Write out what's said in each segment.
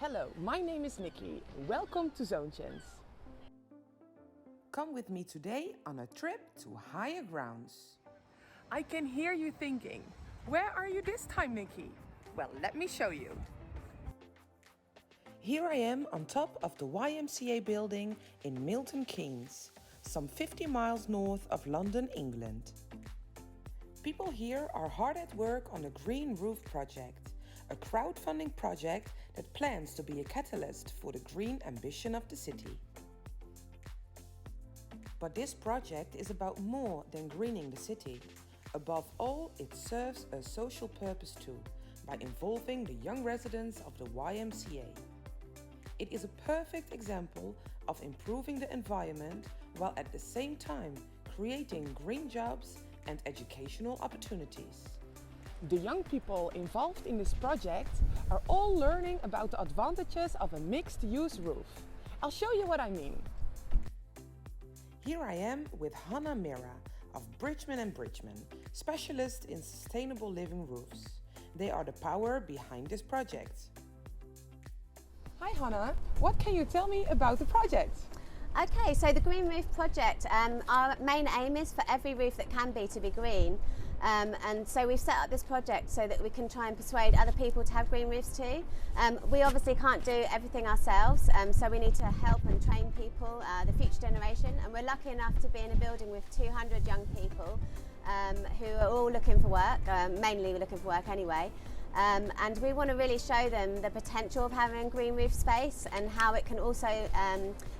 Hello, my name is Nikki. Welcome to Zoontjes. Come with me today on a trip to higher grounds. I can hear you thinking, where are you this time, Nikki? Well, let me show you. Here I am on top of the YMCA building in Milton Keynes, some 50 miles north of London, England. People here are hard at work on a green roof project, a crowdfunding project that plans to be a catalyst for the green ambition of the city. But this project is about more than greening the city. Above all, it serves a social purpose too, by involving the young residents of the YMCA. It is a perfect example of improving the environment while at the same time creating green jobs and educational opportunities. The young people involved in this project are all learning about the advantages of a mixed-use roof. I'll show you what I mean. Here I am with Hannah Mira of Bridgman & Bridgman, specialists in sustainable living roofs. They are the power behind this project. Hi Hannah, what can you tell me about the project? Okay, so the Green Roof Project, our main aim is for every roof that can be to be green. And so we've set up this project so that we can try and persuade other people to have green roofs too. We obviously can't do everything ourselves, so we need to help and train people, the future generation. And we're lucky enough to be in a building with 200 young people who are all looking for work, mainly looking for work anyway. And we want to really show them the potential of having a green roof space and how it can also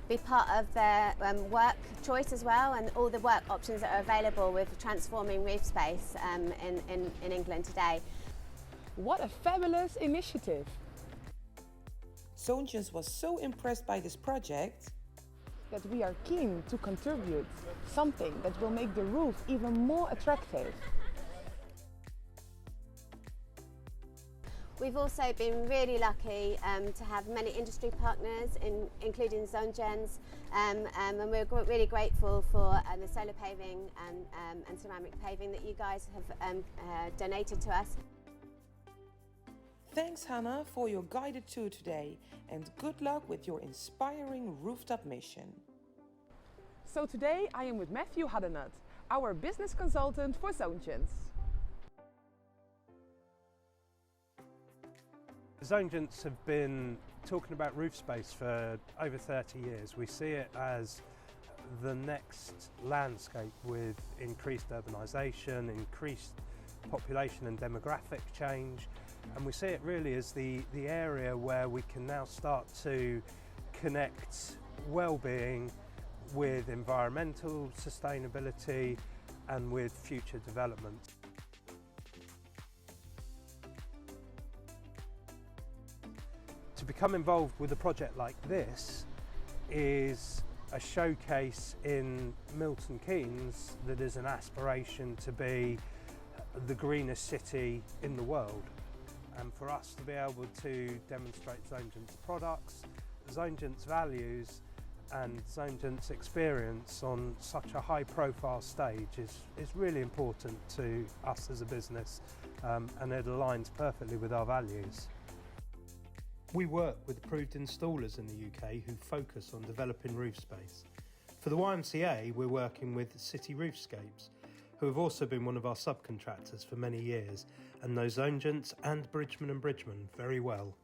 be part of their work choice as well, and all the work options that are available with transforming roof space in England today. What a fabulous initiative! Zoontjes was so impressed by this project that we are keen to contribute something that will make the roof even more attractive. We've also been really lucky to have many industry partners, including Zoontjes, and we're really grateful for the solar paving and ceramic paving that you guys have donated to us. Thanks Hannah for your guided tour today, and good luck with your inspiring rooftop mission. So today I am with Matthew Haddenut, our business consultant for Zoontjes. Zoontjes have been talking about roof space for over 30 years. We see it as the next landscape with increased urbanisation, increased population and demographic change, and we see it really as the area where we can now start to connect well-being with environmental sustainability and with future development. To become involved with a project like this is a showcase in Milton Keynes that is an aspiration to be the greenest city in the world. And for us to be able to demonstrate Zoontjes products, Zoontjes values and Zoontjes experience on such a high profile stage is really important to us as a business, and it aligns perfectly with our values. We work with approved installers in the UK who focus on developing roof space. For the YMCA, we're working with City Roofscapes, who have also been one of our subcontractors for many years and know Zoontjes and Bridgman & Bridgman very well.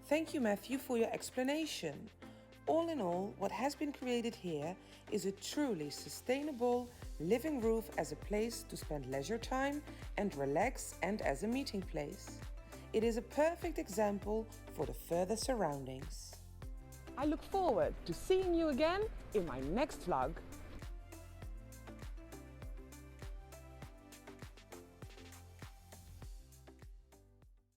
Thank you Matthew for your explanation. All in all, what has been created here is a truly sustainable living roof as a place to spend leisure time and relax, and as a meeting place. It is a perfect example for the further surroundings. I look forward to seeing you again in my next vlog.